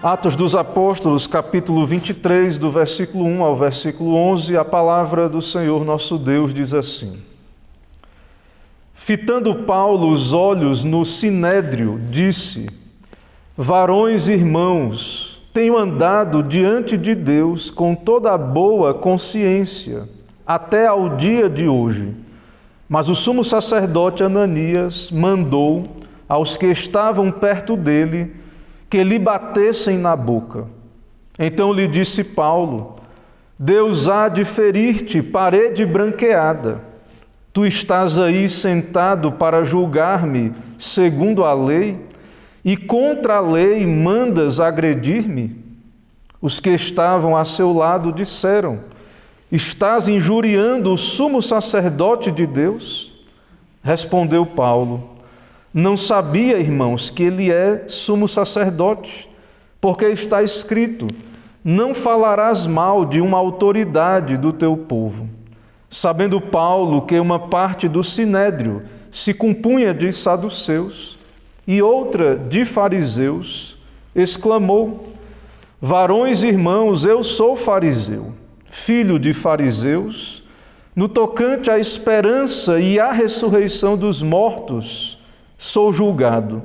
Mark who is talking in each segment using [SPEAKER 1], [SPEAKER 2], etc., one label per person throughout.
[SPEAKER 1] Atos dos Apóstolos, capítulo 23, do versículo 1 ao versículo 11, a palavra do Senhor nosso Deus diz assim: Fitando Paulo os olhos no sinédrio, disse: Varões irmãos, tenho andado diante de Deus com toda a boa consciência, até ao dia de hoje. Mas o sumo sacerdote Ananias mandou aos que estavam perto dele que lhe batessem na boca. Então lhe disse Paulo: Deus há de ferir-te parede branqueada. Tu estás aí sentado para julgar-me segundo a lei, e contra a lei mandas agredir-me? Os que estavam a seu lado disseram: Estás injuriando o sumo sacerdote de Deus? Respondeu Paulo: Não sabia, irmãos, que ele é sumo sacerdote, porque está escrito: Não falarás mal de uma autoridade do teu povo. Sabendo Paulo que uma parte do sinédrio se compunha de saduceus e outra de fariseus, exclamou: Varões irmãos, eu sou fariseu, filho de fariseus, no tocante à esperança e à ressurreição dos mortos, sou julgado.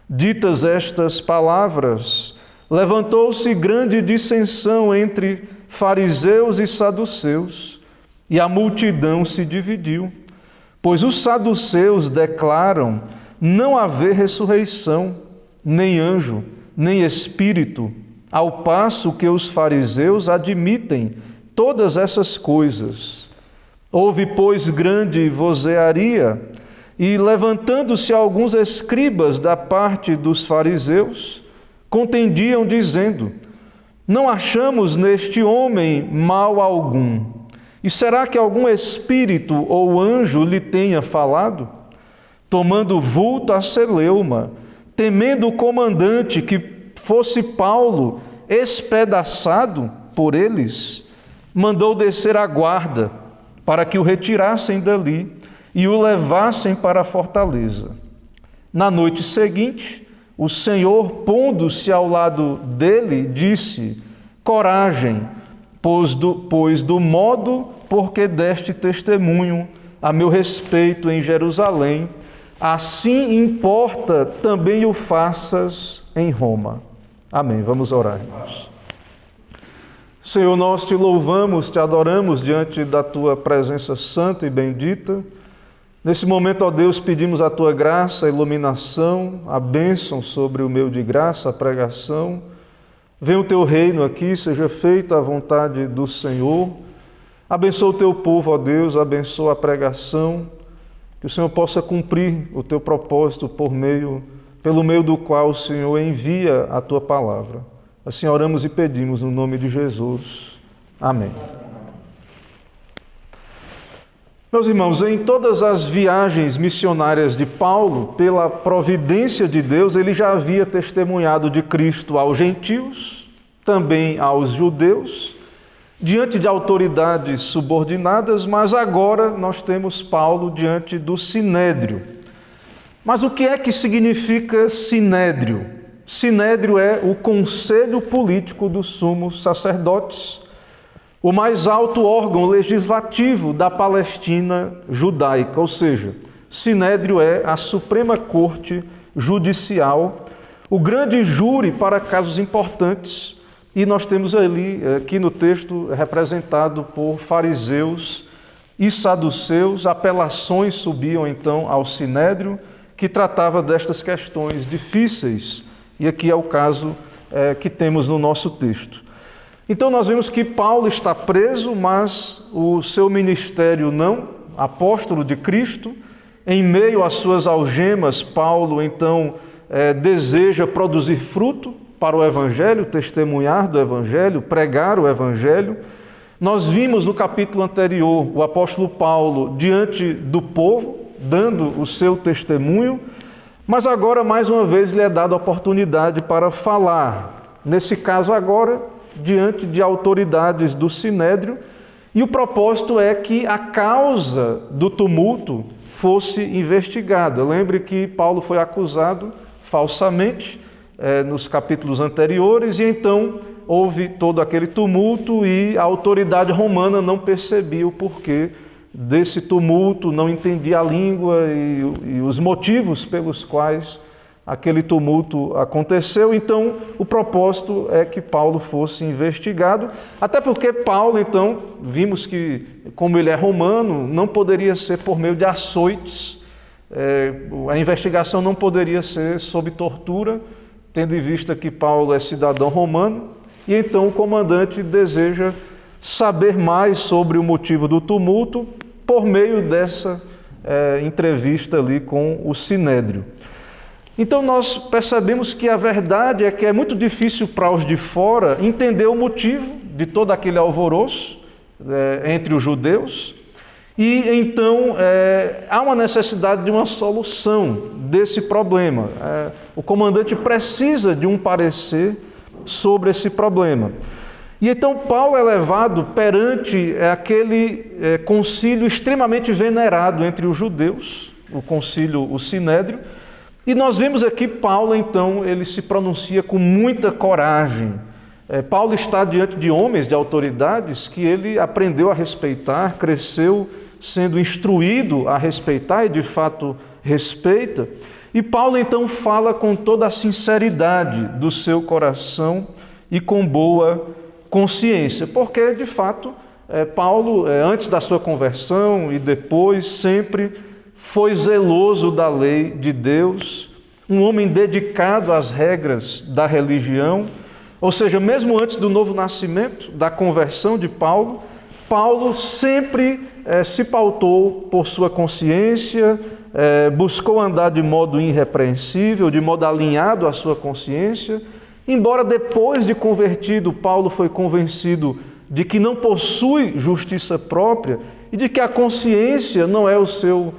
[SPEAKER 1] Ditas estas palavras, levantou-se grande dissensão entre fariseus e saduceus, e a multidão se dividiu, pois os saduceus declaram não haver ressurreição, nem anjo, nem espírito, ao passo que os fariseus admitem todas essas coisas. Houve, pois, grande vozearia, e levantando-se alguns escribas da parte dos fariseus, contendiam dizendo: Não achamos neste homem mal algum. E será que algum espírito ou anjo lhe tenha falado? Tomando vulto a celeuma, temendo o comandante que fosse Paulo espedaçado por eles, mandou descer a guarda para que o retirassem dali e o levassem para a fortaleza. Na noite seguinte, o Senhor, pondo-se ao lado dele, disse: Coragem, pois do modo porque deste testemunho a meu respeito em Jerusalém, assim importa também o faças em Roma. Amém. Vamos orar, irmãos. Senhor, nós te louvamos, te adoramos diante da tua presença santa e bendita. Nesse momento, ó Deus, pedimos a tua graça, a iluminação, a bênção sobre o meio de graça, a pregação. Venha o teu reino aqui, seja feita a vontade do Senhor. Abençoa o teu povo, ó Deus, abençoa a pregação, que o Senhor possa cumprir o teu propósito pelo meio do qual o Senhor envia a tua palavra. Assim oramos e pedimos no nome de Jesus. Amém. Meus irmãos, em todas as viagens missionárias de Paulo, pela providência de Deus, ele já havia testemunhado de Cristo aos gentios, também aos judeus, diante de autoridades subordinadas, mas agora nós temos Paulo diante do sinédrio. Mas o que é que significa sinédrio? Sinédrio é o conselho político dos sumos sacerdotes, o mais alto órgão legislativo da Palestina judaica, ou seja, sinédrio é a Suprema Corte Judicial, o grande júri para casos importantes, e nós temos ali, aqui no texto, representado por fariseus e saduceus. Apelações subiam então ao sinédrio, que tratava destas questões difíceis, e aqui é o caso que temos no nosso texto. Então nós vemos que Paulo está preso, mas o seu ministério não, apóstolo de Cristo. Em meio às suas algemas, Paulo então deseja produzir fruto para o Evangelho, testemunhar do Evangelho, pregar o Evangelho. Nós vimos no capítulo anterior o apóstolo Paulo diante do povo, dando o seu testemunho, mas agora mais uma vez lhe é dada a oportunidade para falar. Nesse caso agora, diante de autoridades do sinédrio, e o propósito é que a causa do tumulto fosse investigada. Lembre que Paulo foi acusado falsamente nos capítulos anteriores, e então houve todo aquele tumulto e a autoridade romana não percebia o porquê desse tumulto, não entendia a língua e os motivos pelos quais aquele tumulto aconteceu. Então, o propósito é que Paulo fosse investigado, até porque Paulo, então, vimos que, como ele é romano, não poderia ser por meio de açoites, a investigação não poderia ser sob tortura, tendo em vista que Paulo é cidadão romano, e então o comandante deseja saber mais sobre o motivo do tumulto por meio dessa entrevista ali com o Sinédrio. Então nós percebemos que a verdade é que é muito difícil para os de fora entender o motivo de todo aquele alvoroço entre os judeus, e então há uma necessidade de uma solução desse problema. O comandante precisa de um parecer sobre esse problema. E então Paulo é levado perante aquele concílio extremamente venerado entre os judeus, o concílio, o Sinédrio, e nós vemos aqui Paulo, então, ele se pronuncia com muita coragem. Paulo está diante de homens, de autoridades, que ele aprendeu a respeitar, cresceu sendo instruído a respeitar e, de fato, respeita. E Paulo, então, fala com toda a sinceridade do seu coração e com boa consciência, porque, de fato, Paulo, antes da sua conversão e depois, sempre foi zeloso da lei de Deus, um homem dedicado às regras da religião, ou seja, mesmo antes do novo nascimento, da conversão de Paulo, Paulo sempre se pautou por sua consciência, buscou andar de modo irrepreensível, de modo alinhado à sua consciência, embora depois de convertido, Paulo foi convencido de que não possui justiça própria e de que a consciência não é o seu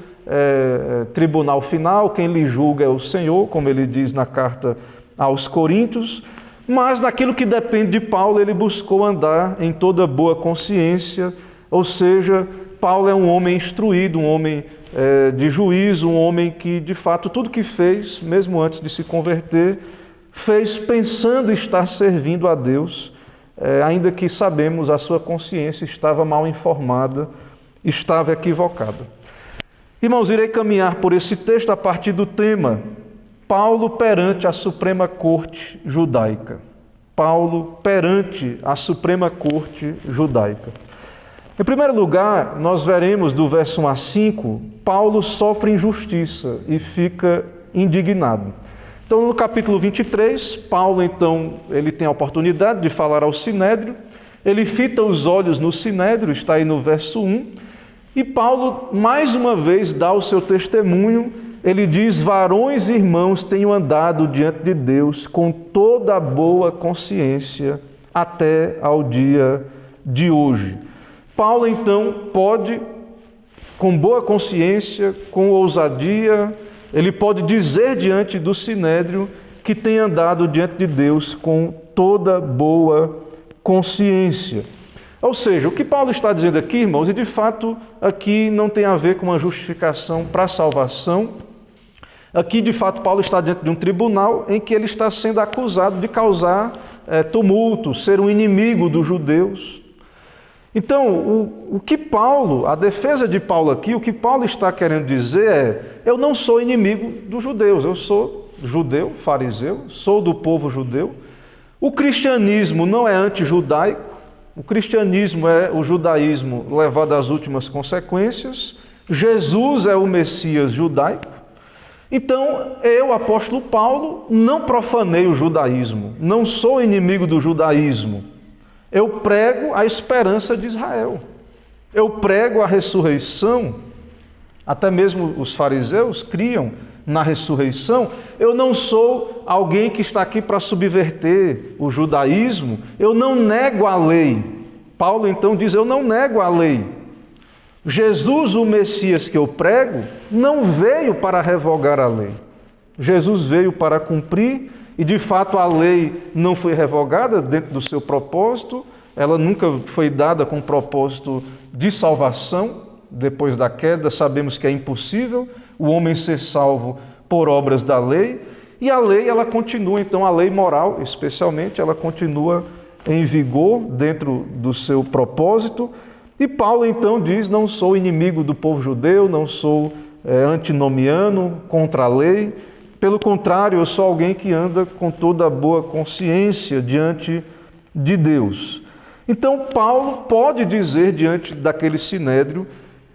[SPEAKER 1] tribunal final, quem lhe julga é o Senhor, como ele diz na carta aos Coríntios, mas naquilo que depende de Paulo, ele buscou andar em toda boa consciência, ou seja, Paulo é um homem instruído, um homem de juízo, um homem que, de fato, tudo que fez, mesmo antes de se converter, fez pensando estar servindo a Deus, ainda que sabemos a sua consciência estava mal informada, estava equivocada. Irmãos, irei caminhar por esse texto a partir do tema Paulo perante a Suprema Corte Judaica. Paulo perante a Suprema Corte Judaica. Em primeiro lugar, nós veremos do verso 1 a 5, Paulo sofre injustiça e fica indignado. Então, no capítulo 23, Paulo, então, ele tem a oportunidade de falar ao Sinédrio, ele fita os olhos no Sinédrio, está aí no verso 1, e Paulo, mais uma vez, dá o seu testemunho. Ele diz: varões e irmãos, tenho andado diante de Deus com toda a boa consciência até ao dia de hoje. Paulo, então, pode, com boa consciência, com ousadia, ele pode dizer diante do Sinédrio que tem andado diante de Deus com toda boa consciência. Ou seja, o que Paulo está dizendo aqui, irmãos, e de fato aqui não tem a ver com uma justificação para a salvação. Aqui, de fato, Paulo está diante de um tribunal em que ele está sendo acusado de causar tumulto, ser um inimigo dos judeus. Então, o que Paulo, a defesa de Paulo aqui, o que Paulo está querendo dizer é: eu não sou inimigo dos judeus, eu sou judeu, fariseu, sou do povo judeu. O cristianismo não é antijudaico. O cristianismo é o judaísmo levado às últimas consequências. Jesus é o Messias judaico. Então, eu, apóstolo Paulo, não profanei o judaísmo, não sou inimigo do judaísmo. Eu prego a esperança de Israel. Eu prego a ressurreição. Até mesmo os fariseus criam na ressurreição. Eu não sou alguém que está aqui para subverter o judaísmo. Eu não nego a lei. Paulo então diz: eu não nego a lei. Jesus, o Messias que eu prego, não veio para revogar a lei. Jesus veio para cumprir, e de fato a lei não foi revogada dentro do seu propósito. Ela nunca foi dada com propósito de salvação. Depois da queda, sabemos que é impossível o homem ser salvo por obras da lei. E a lei, ela continua, então, a lei moral, especialmente, ela continua em vigor dentro do seu propósito. E Paulo, então, diz, não sou inimigo do povo judeu, não sou antinomiano, contra a lei. Pelo contrário, eu sou alguém que anda com toda a boa consciência diante de Deus. Então, Paulo pode dizer diante daquele sinédrio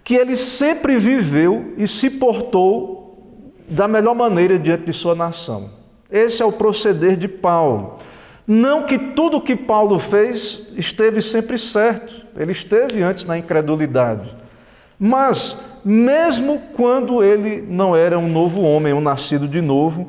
[SPEAKER 1] que ele sempre viveu e se portou da melhor maneira diante de sua nação. Esse é o proceder de Paulo. Não que tudo que Paulo fez esteve sempre certo, ele esteve antes na incredulidade. Mas, mesmo quando ele não era um novo homem, um nascido de novo,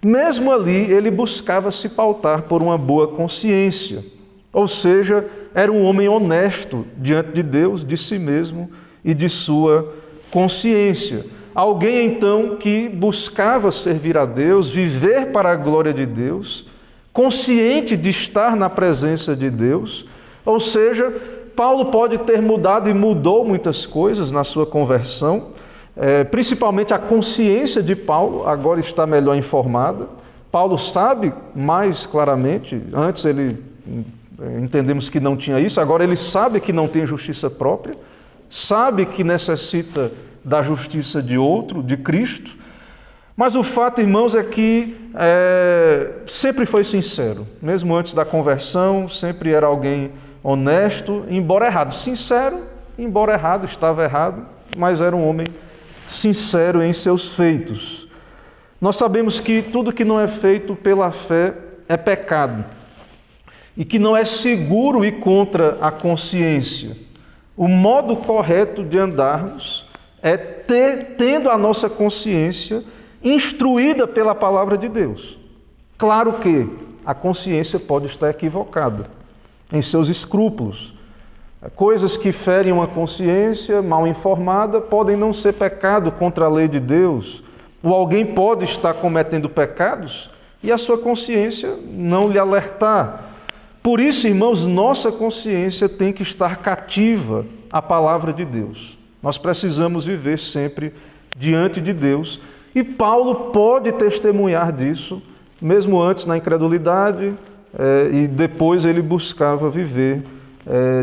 [SPEAKER 1] mesmo ali ele buscava se pautar por uma boa consciência. Ou seja, era um homem honesto diante de Deus, de si mesmo e de sua consciência. Alguém, então, que buscava servir a Deus, viver para a glória de Deus, consciente de estar na presença de Deus. Ou seja, Paulo pode ter mudado e mudou muitas coisas na sua conversão, principalmente a consciência de Paulo agora está melhor informada. Paulo sabe mais claramente, antes entendemos que não tinha isso, agora ele sabe que não tem justiça própria, sabe que necessita da justiça de outro, de Cristo, mas o fato, irmãos, é que sempre foi sincero, mesmo antes da conversão, sempre era alguém honesto, embora errado, sincero, embora errado, estava errado, mas era um homem sincero em seus feitos. Nós sabemos que tudo que não é feito pela fé é pecado, e que não é seguro ir contra a consciência. O modo correto de andarmos é tendo a nossa consciência instruída pela palavra de Deus. Claro que a consciência pode estar equivocada em seus escrúpulos. Coisas que ferem uma consciência mal informada podem não ser pecado contra a lei de Deus. Ou alguém pode estar cometendo pecados e a sua consciência não lhe alertar. Por isso, irmãos, nossa consciência tem que estar cativa à palavra de Deus. Nós precisamos viver sempre diante de Deus. E Paulo pode testemunhar disso, mesmo antes na incredulidade, e depois ele buscava viver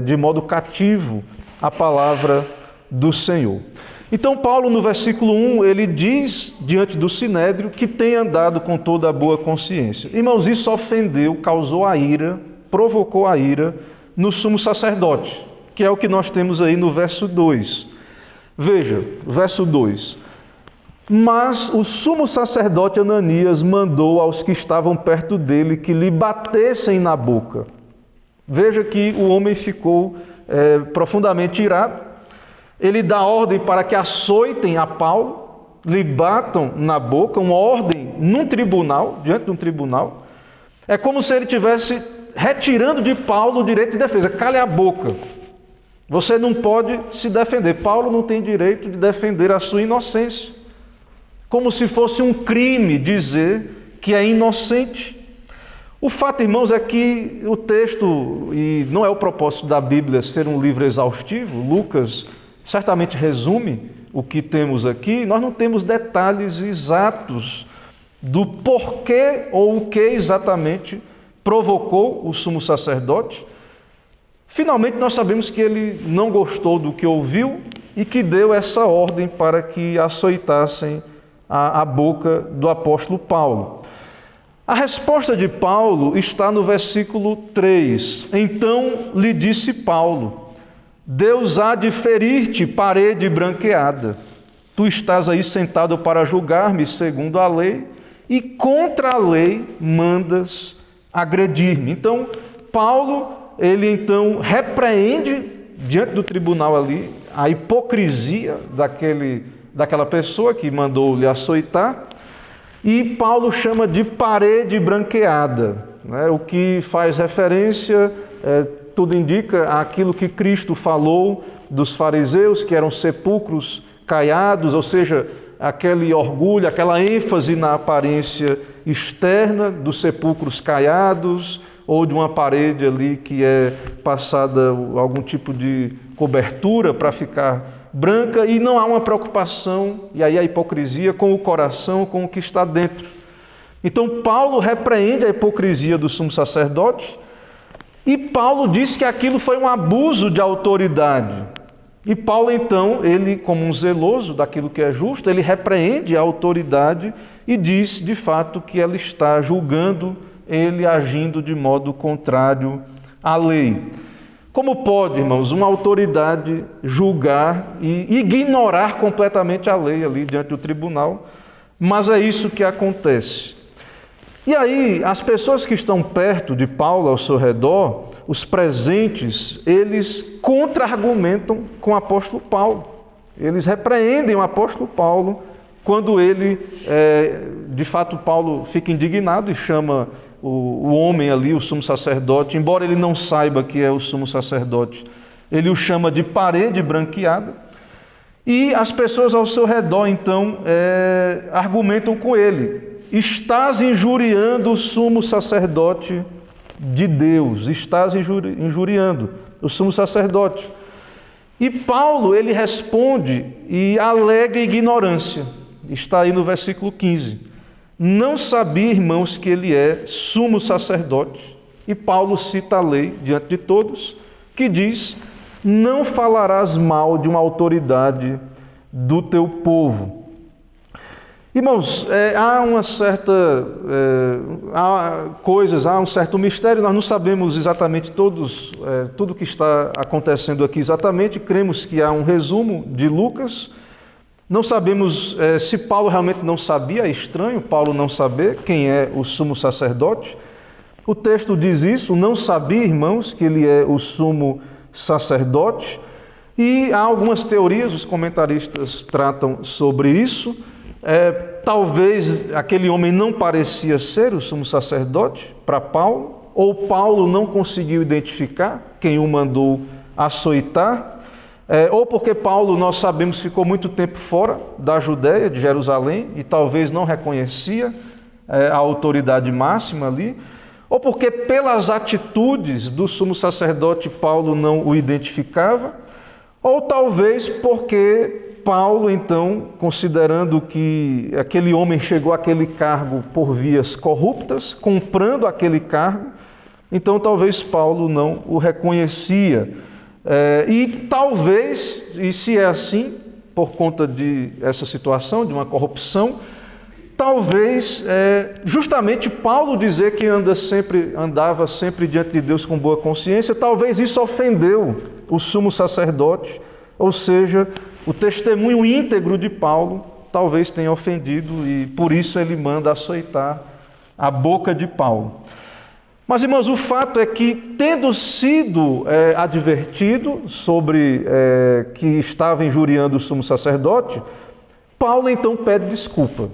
[SPEAKER 1] de modo cativo a palavra do Senhor. Então Paulo, no versículo 1, ele diz diante do sinédrio que tem andado com toda a boa consciência. Irmãos, isso ofendeu, causou a ira, provocou a ira no sumo sacerdote, que é o que nós temos aí no verso 2. Veja, verso 2. Mas o sumo sacerdote Ananias mandou aos que estavam perto dele que lhe batessem na boca. Veja que o homem ficou profundamente irado. Ele dá ordem para que açoitem a Paulo, lhe batam na boca, uma ordem num tribunal, diante de um tribunal. É como se ele estivesse retirando de Paulo o direito de defesa. Cale a boca. Você não pode se defender. Paulo não tem direito de defender a sua inocência. Como se fosse um crime dizer que é inocente. O fato, irmãos, é que o texto, e não é o propósito da Bíblia ser um livro exaustivo, Lucas certamente resume o que temos aqui, nós não temos detalhes exatos do porquê ou o que exatamente provocou o sumo sacerdote. Finalmente, nós sabemos que ele não gostou do que ouviu e que deu essa ordem para que açoitassem a boca do apóstolo Paulo. A resposta de Paulo está no versículo 3. Então lhe disse Paulo: Deus há de ferir-te, parede branqueada. Tu estás aí sentado para julgar-me segundo a lei, e contra a lei mandas agredir-me. Então, Paulo, ele então repreende diante do tribunal ali a hipocrisia daquela pessoa que mandou lhe açoitar, e Paulo chama de parede branqueada, né? O que faz referência, tudo indica aquilo que Cristo falou dos fariseus, que eram sepulcros caiados, ou seja, aquele orgulho, aquela ênfase na aparência externa dos sepulcros caiados, ou de uma parede ali que é passada algum tipo de cobertura para ficar branca, e não há uma preocupação, e aí a hipocrisia, com o coração, com o que está dentro. Então Paulo repreende a hipocrisia do sumo sacerdote e Paulo diz que aquilo foi um abuso de autoridade. E Paulo então, ele como um zeloso daquilo que é justo, ele repreende a autoridade e diz de fato que ela está julgando ele agindo de modo contrário à lei. Como pode, irmãos, uma autoridade julgar e ignorar completamente a lei ali diante do tribunal? Mas é isso que acontece. E aí, as pessoas que estão perto de Paulo, ao seu redor, os presentes, eles contra-argumentam com o apóstolo Paulo. Eles repreendem o apóstolo Paulo quando ele, de fato, Paulo fica indignado e chama o homem ali, o sumo sacerdote, embora ele não saiba que é o sumo sacerdote, ele o chama de parede branqueada. E as pessoas ao seu redor, então, argumentam com ele. Estás injuriando o sumo sacerdote de Deus, estás injuriando o sumo sacerdote. E Paulo, ele responde e alega ignorância. Está aí no versículo 15. Não sabia, irmãos, que ele é sumo sacerdote. E Paulo cita a lei diante de todos, que diz: não falarás mal de uma autoridade do teu povo. Irmãos, há um certo mistério, nós não sabemos exatamente tudo que está acontecendo aqui exatamente, cremos que há um resumo de Lucas, não sabemos se Paulo realmente não sabia, é estranho Paulo não saber quem é o sumo sacerdote. O texto diz isso, não sabia, irmãos, que ele é o sumo sacerdote, e há algumas teorias, os comentaristas tratam sobre isso. Talvez aquele homem não parecia ser o sumo sacerdote para Paulo, ou Paulo não conseguiu identificar quem o mandou açoitar, ou porque Paulo, nós sabemos, ficou muito tempo fora da Judéia, de Jerusalém, e talvez não reconhecia a autoridade máxima ali, ou porque pelas atitudes do sumo sacerdote Paulo não o identificava, ou talvez porque Paulo, então, considerando que aquele homem chegou àquele cargo por vias corruptas, comprando aquele cargo, então talvez Paulo não o reconhecia. E talvez, e se é assim, por conta de essa situação, de uma corrupção, talvez justamente Paulo dizer que andava sempre diante de Deus com boa consciência, talvez isso ofendeu o sumo sacerdote, ou seja, o testemunho íntegro de Paulo talvez tenha ofendido e por isso ele manda açoitar a boca de Paulo. Mas, irmãos, o fato é que, tendo sido advertido sobre que estava injuriando o sumo sacerdote, Paulo então pede desculpa.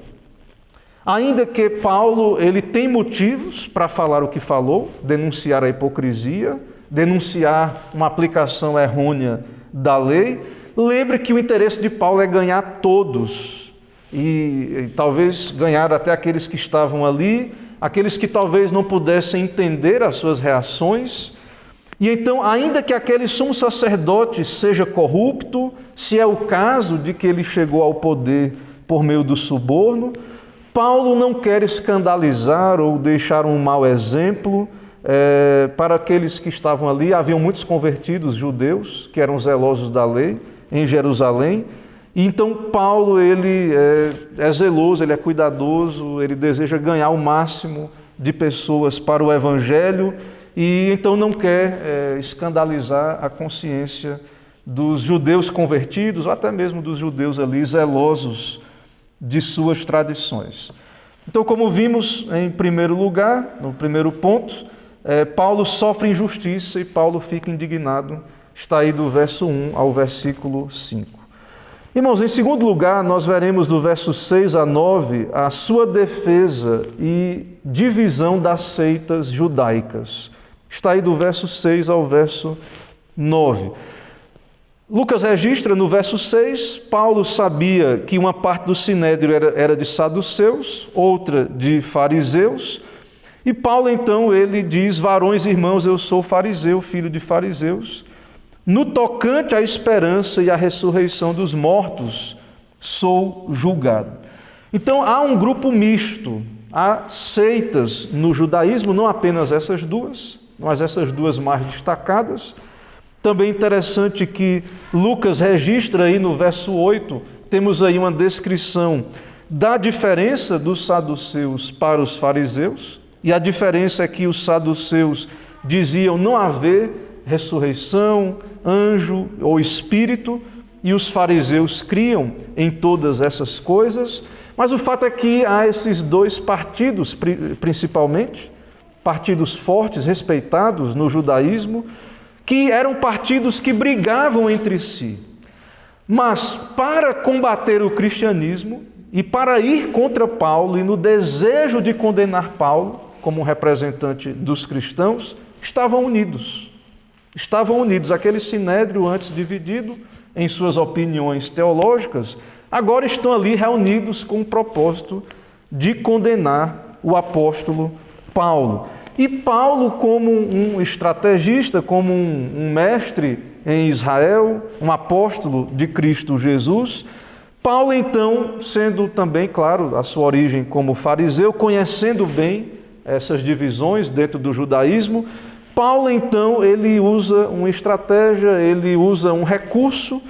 [SPEAKER 1] Ainda que Paulo ele tem motivos para falar o que falou, denunciar a hipocrisia, denunciar uma aplicação errônea da lei, lembre que o interesse de Paulo é ganhar todos e talvez ganhar até aqueles que estavam ali, aqueles que talvez não pudessem entender as suas reações. E então, ainda que aquele sumo sacerdote seja corrupto, se é o caso de que ele chegou ao poder por meio do suborno, Paulo não quer escandalizar ou deixar um mau exemplo para aqueles que estavam ali. Haviam muitos convertidos judeus que eram zelosos da lei em Jerusalém. E então Paulo ele é zeloso, ele é cuidadoso, ele deseja ganhar o máximo de pessoas para o Evangelho e então não quer escandalizar a consciência dos judeus convertidos ou até mesmo dos judeus ali zelosos de suas tradições. Então, como vimos em primeiro lugar, no primeiro ponto, Paulo sofre injustiça e Paulo fica indignado. Está aí do verso 1 ao versículo 5. Irmãos, em segundo lugar, nós veremos do verso 6 a 9 a sua defesa e divisão das seitas judaicas. Está aí do verso 6 ao verso 9. Lucas registra no verso 6, Paulo sabia que uma parte do sinédrio era de saduceus, outra de fariseus, e Paulo então ele diz: varões e irmãos, eu sou fariseu, filho de fariseus, no tocante à esperança e à ressurreição dos mortos, sou julgado. Então há um grupo misto Há seitas no judaísmo, não apenas essas duas, mas essas duas mais destacadas. Também interessante que Lucas registra aí no verso 8, temos aí uma descrição da diferença dos saduceus para os fariseus, e a diferença é que os saduceus diziam não haver ressurreição, anjo ou espírito, e os fariseus criam em todas essas coisas, mas o fato é que há esses dois partidos, principalmente, partidos fortes, respeitados no judaísmo, que eram partidos que brigavam entre si. Mas para combater o cristianismo e para ir contra Paulo e no desejo de condenar Paulo como representante dos cristãos, estavam unidos. Estavam unidos. Aquele sinédrio antes dividido em suas opiniões teológicas, agora estão ali reunidos com o propósito de condenar o apóstolo Paulo. E Paulo, como um estrategista, como um mestre em Israel, um apóstolo de Cristo Jesus, Paulo, então, sendo também, claro, a sua origem como fariseu, conhecendo bem essas divisões dentro do judaísmo, Paulo, então, ele usa uma estratégia, ele usa um recurso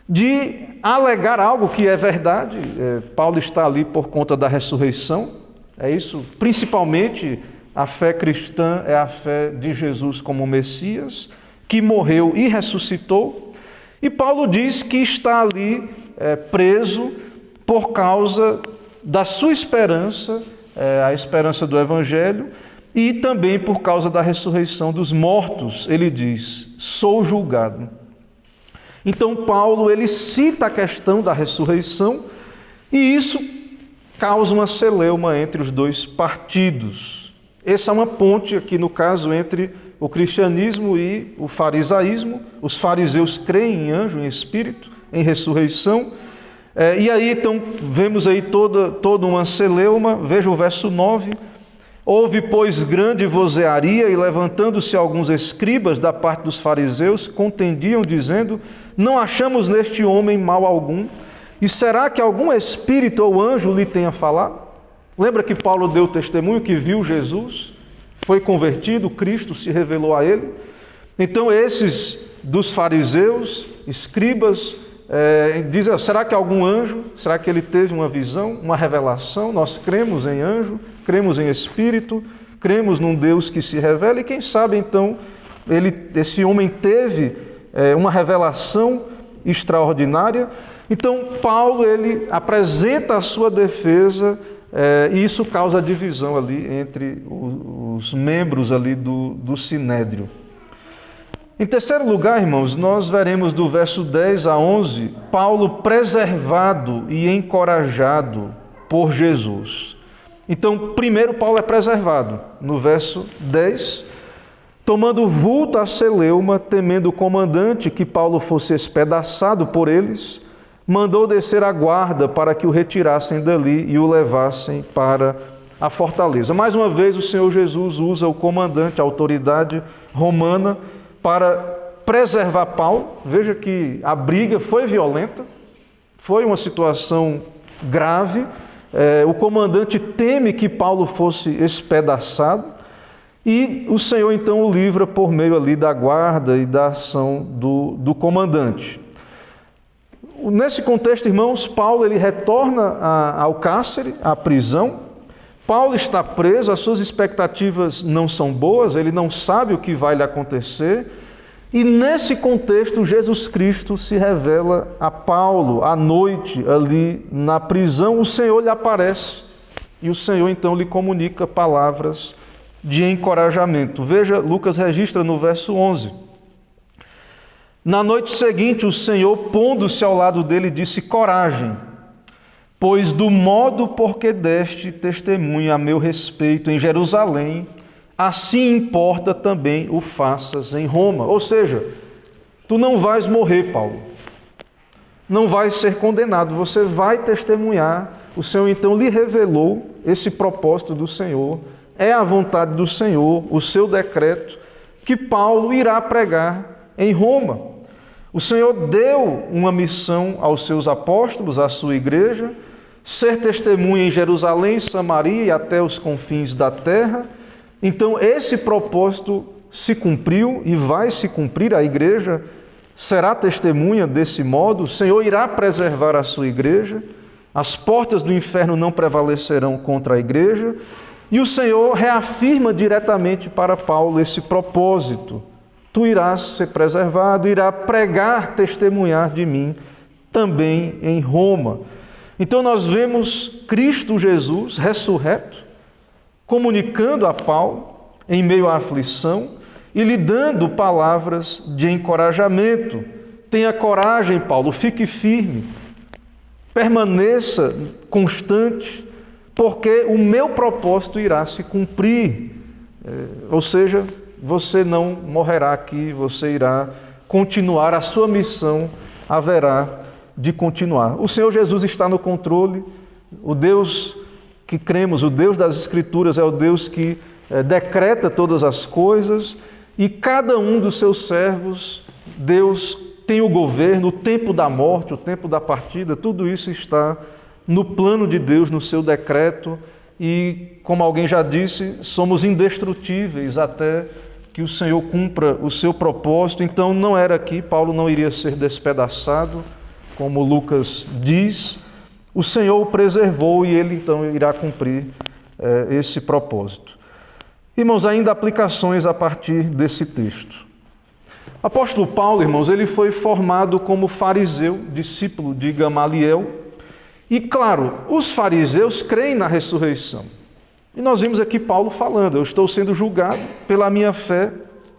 [SPEAKER 1] de alegar algo que é verdade. Paulo está ali por conta da ressurreição, é isso, principalmente. A fé cristã é a fé de Jesus como Messias, que morreu e ressuscitou. E Paulo diz que está ali preso por causa da sua esperança, a esperança do Evangelho, e também por causa da ressurreição dos mortos. Ele diz, sou julgado. Então Paulo, ele cita a questão da ressurreição, e isso causa uma celeuma entre os dois partidos. Essa é uma ponte aqui, no caso, entre o cristianismo e o farisaísmo. Os fariseus creem em anjo, em espírito, em ressurreição. E aí, então, vemos aí toda uma celeuma. Veja o verso 9. Houve, pois, grande vozearia, e levantando-se alguns escribas da parte dos fariseus, contendiam, dizendo, não achamos neste homem mal algum, e será que algum espírito ou anjo lhe tenha falado? Lembra que Paulo deu testemunho que viu Jesus, foi convertido, Cristo se revelou a ele? Então esses dos fariseus, escribas, dizem, será que algum anjo, será que ele teve uma visão, uma revelação? Nós cremos em anjo, cremos em espírito, cremos num Deus que se revela, e quem sabe então esse homem teve uma revelação extraordinária. Então Paulo, ele apresenta a sua defesa, e isso causa divisão ali entre os membros ali do Sinédrio. Em terceiro lugar, irmãos, nós veremos do verso 10 a 11, Paulo preservado e encorajado por Jesus. Então, primeiro Paulo é preservado. No verso 10, tomando vulto a celeuma, temendo o comandante que Paulo fosse espedaçado por eles, mandou descer a guarda para que o retirassem dali e o levassem para a fortaleza. Mais uma vez, o Senhor Jesus usa o comandante, a autoridade romana, para preservar Paulo. Veja que a briga foi violenta, foi uma situação grave. O comandante teme que Paulo fosse espedaçado, e o Senhor então o livra por meio ali da guarda e da ação do comandante. Nesse contexto, irmãos, Paulo ele retorna ao cárcere, à prisão. Paulo está preso, as suas expectativas não são boas, ele não sabe o que vai lhe acontecer. E nesse contexto, Jesus Cristo se revela a Paulo à noite, ali na prisão. O Senhor lhe aparece e o Senhor então lhe comunica palavras de encorajamento. Veja, Lucas registra no verso 11. Na noite seguinte, o Senhor, pondo-se ao lado dele, disse, coragem, pois do modo por que deste testemunho a meu respeito em Jerusalém, assim importa também o faças em Roma. Ou seja, tu não vais morrer, Paulo, não vais ser condenado, você vai testemunhar. O Senhor então lhe revelou esse propósito do Senhor, é a vontade do Senhor, o seu decreto, que Paulo irá pregar em Roma. O Senhor deu uma missão aos seus apóstolos, à sua igreja, ser testemunha em Jerusalém, Samaria e até os confins da terra. Então, esse propósito se cumpriu e vai se cumprir. A igreja será testemunha desse modo. O Senhor irá preservar a sua igreja. As portas do inferno não prevalecerão contra a igreja. E o Senhor reafirma diretamente para Paulo esse propósito. Tu irás ser preservado, irá pregar, testemunhar de mim também em Roma. Então nós vemos Cristo Jesus ressurreto, comunicando a Paulo em meio à aflição e lhe dando palavras de encorajamento. Tenha coragem, Paulo, fique firme, permaneça constante, porque o meu propósito irá se cumprir. Ou seja, você não morrerá aqui, você irá continuar, a sua missão haverá de continuar. O Senhor Jesus está no controle, o Deus que cremos, o Deus das Escrituras é o Deus que decreta todas as coisas, e cada um dos seus servos, Deus tem o governo, o tempo da morte, o tempo da partida, tudo isso está no plano de Deus, no seu decreto, e como alguém já disse, somos indestrutíveis até que o Senhor cumpra o seu propósito. Então não era aqui, Paulo não iria ser despedaçado, como Lucas diz, o Senhor o preservou e ele então irá cumprir esse propósito. Irmãos, ainda aplicações a partir desse texto. O apóstolo Paulo, irmãos, ele foi formado como fariseu, discípulo de Gamaliel, e claro, os fariseus creem na ressurreição. E nós vimos aqui Paulo falando, eu estou sendo julgado pela minha fé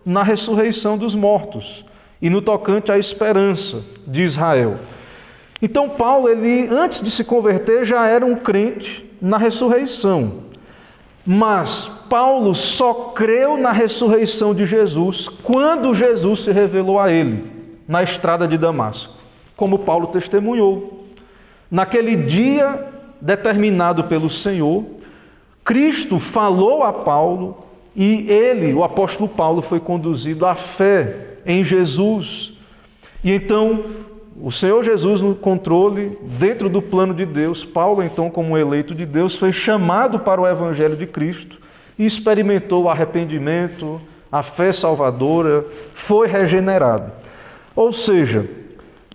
[SPEAKER 1] na ressurreição dos mortos e no tocante à esperança de Israel. Então Paulo, ele antes de se converter, já era um crente na ressurreição. Mas Paulo só creu na ressurreição de Jesus quando Jesus se revelou a ele, na estrada de Damasco, como Paulo testemunhou. Naquele dia determinado pelo Senhor, Cristo falou a Paulo e ele, o apóstolo Paulo, foi conduzido à fé em Jesus. E então, o Senhor Jesus no controle, dentro do plano de Deus, Paulo, então, como eleito de Deus, foi chamado para o Evangelho de Cristo e experimentou o arrependimento, a fé salvadora, foi regenerado. Ou seja,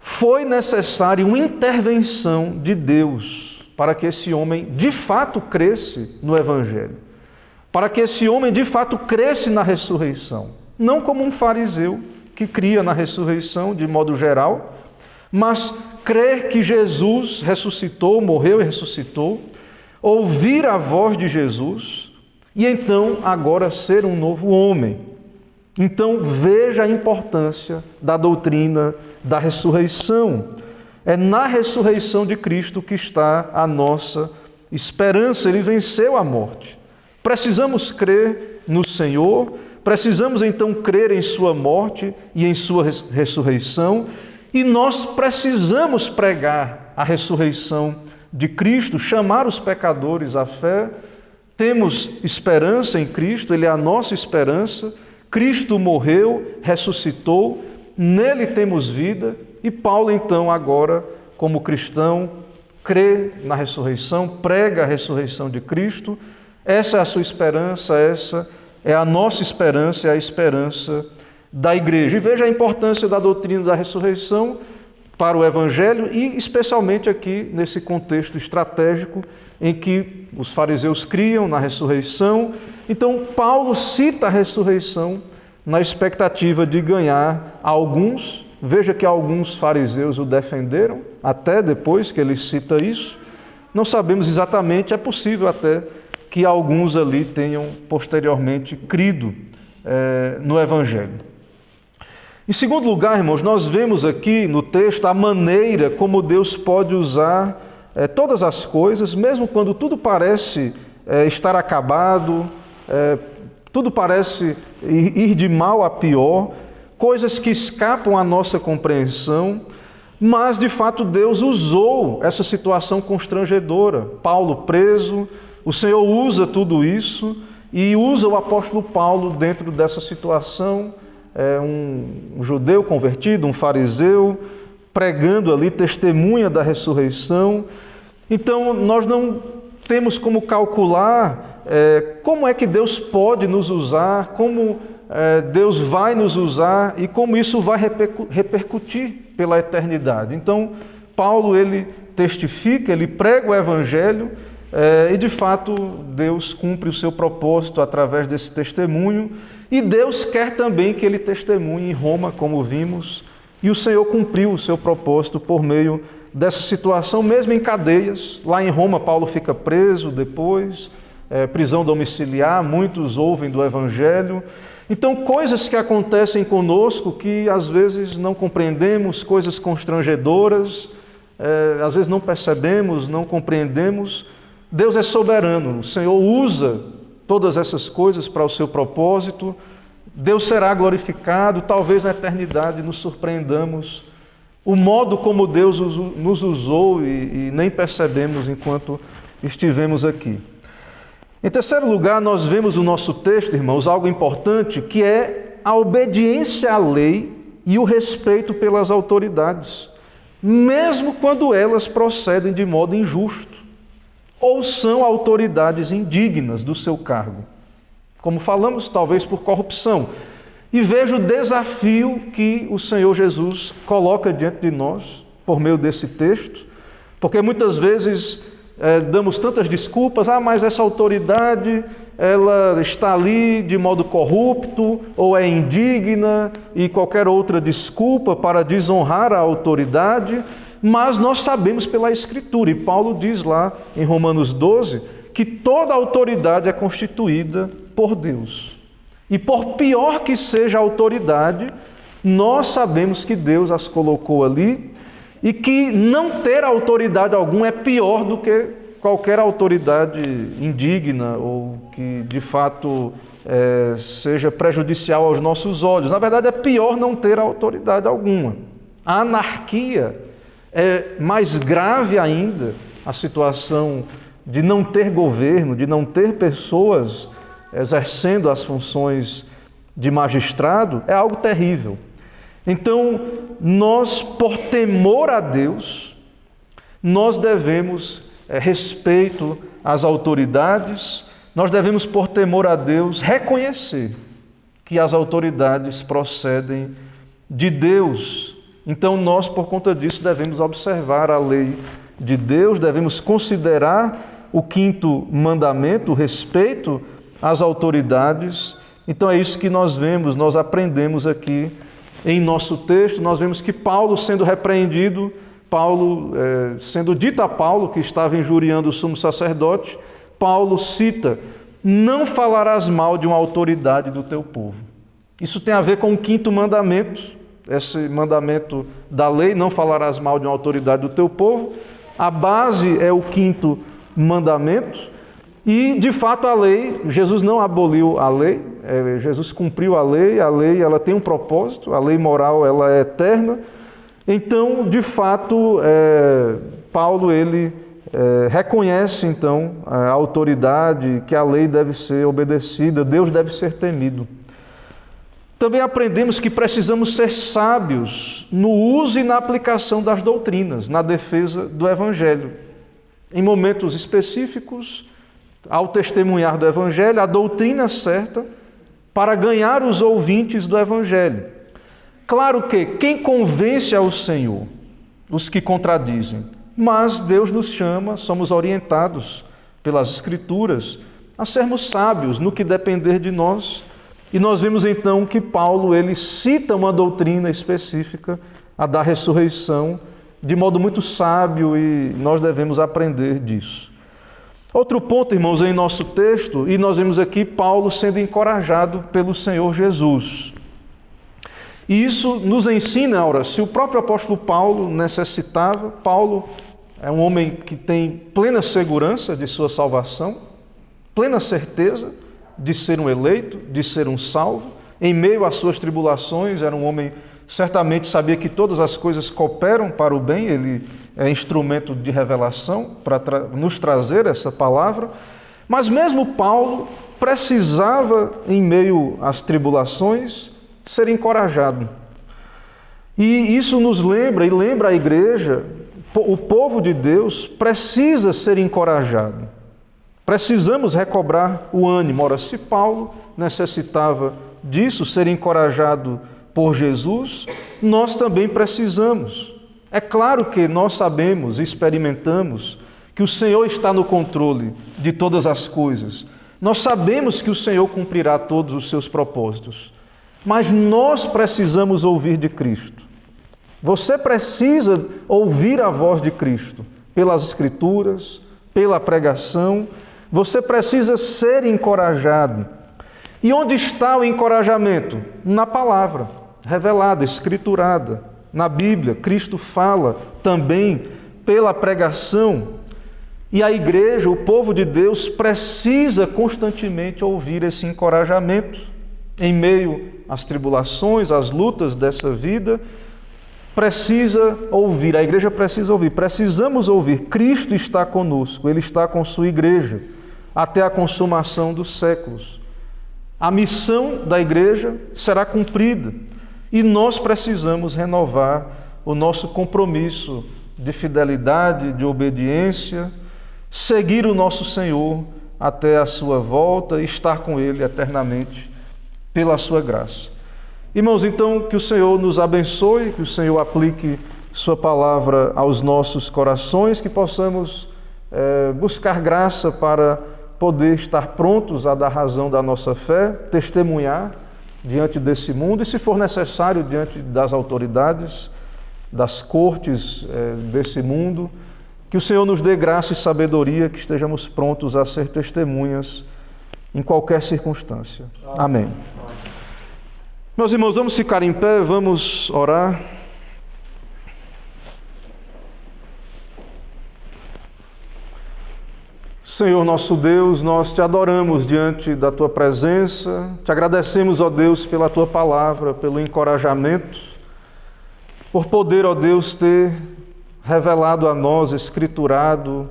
[SPEAKER 1] foi necessário uma intervenção de Deus para que esse homem de fato cresce no Evangelho, para que esse homem de fato cresce na ressurreição, não como um fariseu que cria na ressurreição de modo geral, mas crer que Jesus ressuscitou, morreu e ressuscitou, ouvir a voz de Jesus e então agora ser um novo homem. Então veja a importância da doutrina da ressurreição. É na ressurreição de Cristo que está a nossa esperança. Ele venceu a morte. Precisamos crer no Senhor, precisamos então crer em sua morte e em sua ressurreição, e nós precisamos pregar a ressurreição de Cristo, chamar os pecadores à fé. Temos esperança em Cristo, Ele é a nossa esperança. Cristo morreu, ressuscitou, nele temos vida, e Paulo então agora, como cristão, crê na ressurreição, prega a ressurreição de Cristo. Essa é a sua esperança, essa é a nossa esperança, é a esperança da igreja. E veja a importância da doutrina da ressurreição para o Evangelho e especialmente aqui nesse contexto estratégico em que os fariseus criam na ressurreição. Então Paulo cita a ressurreição na expectativa de ganhar alguns. Veja que alguns fariseus o defenderam, até depois que ele cita isso. Não sabemos exatamente, é possível até que alguns ali tenham posteriormente crido no Evangelho. Em segundo lugar, irmãos, nós vemos aqui no texto a maneira como Deus pode usar todas as coisas, mesmo quando tudo parece estar acabado, tudo parece ir de mal a pior, coisas que escapam à nossa compreensão, mas de fato Deus usou essa situação constrangedora. Paulo preso, o Senhor usa tudo isso e usa o apóstolo Paulo dentro dessa situação, um judeu convertido, um fariseu, pregando ali, testemunha da ressurreição. Então, nós não temos como calcular como é que Deus pode nos usar, como Deus vai nos usar e como isso vai repercutir pela eternidade. Então, Paulo, ele testifica, ele prega o Evangelho e, de fato, Deus cumpre o seu propósito através desse testemunho. E Deus quer também que ele testemunhe em Roma, como vimos, e o Senhor cumpriu o seu propósito por meio dessa situação, mesmo em cadeias. Lá em Roma, Paulo fica preso depois, prisão domiciliar, muitos ouvem do Evangelho. Então, coisas que acontecem conosco que às vezes não compreendemos, coisas constrangedoras, às vezes não percebemos, não compreendemos. Deus é soberano, o Senhor usa todas essas coisas para o seu propósito. Deus será glorificado, talvez na eternidade nos surpreendamos o modo como Deus nos usou e nem percebemos enquanto estivemos aqui. Em terceiro lugar, nós vemos no nosso texto, irmãos, algo importante, que é a obediência à lei e o respeito pelas autoridades, mesmo quando elas procedem de modo injusto ou são autoridades indignas do seu cargo. Como falamos, talvez por corrupção. E veja o desafio que o Senhor Jesus coloca diante de nós, por meio desse texto, porque muitas vezes damos tantas desculpas, mas essa autoridade, ela está ali de modo corrupto, ou é indigna, e qualquer outra desculpa para desonrar a autoridade, mas nós sabemos pela Escritura, e Paulo diz lá em Romanos 12, que toda autoridade é constituída por Deus. E por pior que seja a autoridade, nós sabemos que Deus as colocou ali e que não ter autoridade alguma é pior do que qualquer autoridade indigna ou que de fato seja prejudicial aos nossos olhos. Na verdade, é pior não ter autoridade alguma. A anarquia é mais grave ainda, a situação de não ter governo, de não ter pessoas exercendo as funções de magistrado, é algo terrível. Então, nós, por temor a Deus, nós devemos respeito às autoridades, nós devemos, por temor a Deus, reconhecer que as autoridades procedem de Deus. Então, nós, por conta disso, devemos observar a lei de Deus, devemos considerar o quinto mandamento, o respeito às autoridades. Então é isso que nós vemos, nós aprendemos aqui em nosso texto. Nós vemos que Paulo sendo repreendido, sendo dito a Paulo que estava injuriando o sumo sacerdote, Paulo cita: não falarás mal de uma autoridade do teu povo. Isso tem a ver com o quinto mandamento, esse mandamento da lei: não falarás mal de uma autoridade do teu povo. A base é o quinto mandamento. E, de fato, a lei, Jesus não aboliu a lei, Jesus cumpriu a lei ela tem um propósito, a lei moral ela é eterna. Então, de fato, Paulo ele reconhece, então, a autoridade, que a lei deve ser obedecida, Deus deve ser temido. Também aprendemos que precisamos ser sábios no uso e na aplicação das doutrinas, na defesa do Evangelho. Em momentos específicos, ao testemunhar do Evangelho, a doutrina certa para ganhar os ouvintes do Evangelho. Claro que quem convence ao Senhor? Os que contradizem. Mas Deus nos chama, somos orientados pelas Escrituras a sermos sábios no que depender de nós. E nós vemos então que Paulo ele cita uma doutrina específica, a da ressurreição, de modo muito sábio, e nós devemos aprender disso. Outro ponto, irmãos, em nosso texto, e nós vemos aqui Paulo sendo encorajado pelo Senhor Jesus. E isso nos ensina, ora, se o próprio apóstolo Paulo necessitava, Paulo é um homem que tem plena segurança de sua salvação, plena certeza de ser um eleito, de ser um salvo, em meio às suas tribulações, era um homem, certamente sabia que todas as coisas cooperam para o bem, ele é instrumento de revelação para nos trazer essa palavra, mas mesmo Paulo precisava, em meio às tribulações, ser encorajado. E isso nos lembra, e lembra a igreja, o povo de Deus precisa ser encorajado. Precisamos recobrar o ânimo. Ora, se Paulo necessitava disso, ser encorajado por Jesus, nós também precisamos. É claro que nós sabemos, experimentamos, que o Senhor está no controle de todas as coisas. Nós sabemos que o Senhor cumprirá todos os seus propósitos. Mas nós precisamos ouvir de Cristo. Você precisa ouvir a voz de Cristo pelas Escrituras, pela pregação. Você precisa ser encorajado. E onde está o encorajamento? Na palavra, revelada, escriturada. Na Bíblia, Cristo fala também pela pregação. E a igreja, o povo de Deus, precisa constantemente ouvir esse encorajamento. Em meio às tribulações, às lutas dessa vida, precisa ouvir, a igreja precisa ouvir, precisamos ouvir. Cristo está conosco, Ele está com sua igreja, até a consumação dos séculos. A missão da igreja será cumprida e nós precisamos renovar o nosso compromisso de fidelidade, de obediência, seguir o nosso Senhor até a sua volta e estar com Ele eternamente pela sua graça. Irmãos, então, que o Senhor nos abençoe, que o Senhor aplique sua palavra aos nossos corações, que possamos buscar graça para poder estar prontos a dar razão da nossa fé, testemunhar diante desse mundo e, se for necessário, diante das autoridades, das cortes desse mundo, que o Senhor nos dê graça e sabedoria, que estejamos prontos a ser testemunhas em qualquer circunstância. Amém. Meus irmãos, vamos ficar em pé, vamos orar. Senhor nosso Deus, nós te adoramos diante da tua presença, te agradecemos, ó Deus, pela tua palavra, pelo encorajamento, por poder, ó Deus, ter revelado a nós, escriturado,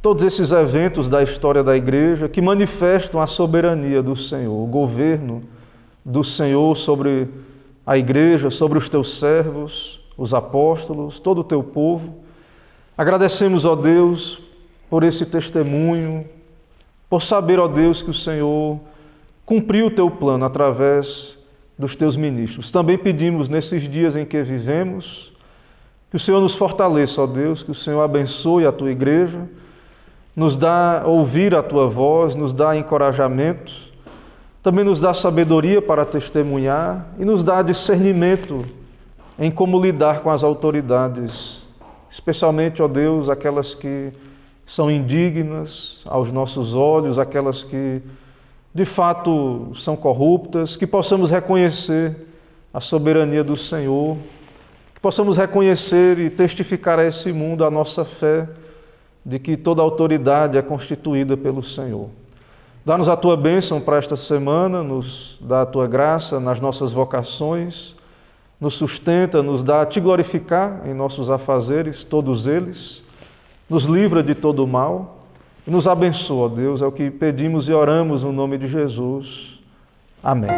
[SPEAKER 1] todos esses eventos da história da igreja que manifestam a soberania do Senhor, o governo do Senhor sobre a igreja, sobre os teus servos, os apóstolos, todo o teu povo. Agradecemos, ó Deus, por esse testemunho, por saber, ó Deus, que o Senhor cumpriu o teu plano através dos teus ministros. Também pedimos nesses dias em que vivemos, que o Senhor nos fortaleça, ó Deus, que o Senhor abençoe a tua igreja, nos dá ouvir a tua voz, nos dá encorajamento, também nos dá sabedoria para testemunhar e nos dá discernimento em como lidar com as autoridades, especialmente, ó Deus, aquelas que são indignas aos nossos olhos, aquelas que de fato são corruptas, que possamos reconhecer a soberania do Senhor, que possamos reconhecer e testificar a esse mundo a nossa fé de que toda autoridade é constituída pelo Senhor. Dá-nos a tua bênção para esta semana, nos dá a tua graça nas nossas vocações, nos sustenta, nos dá a te glorificar em nossos afazeres, todos eles, nos livra de todo o mal e nos abençoa, Deus, é o que pedimos e oramos no nome de Jesus. Amém.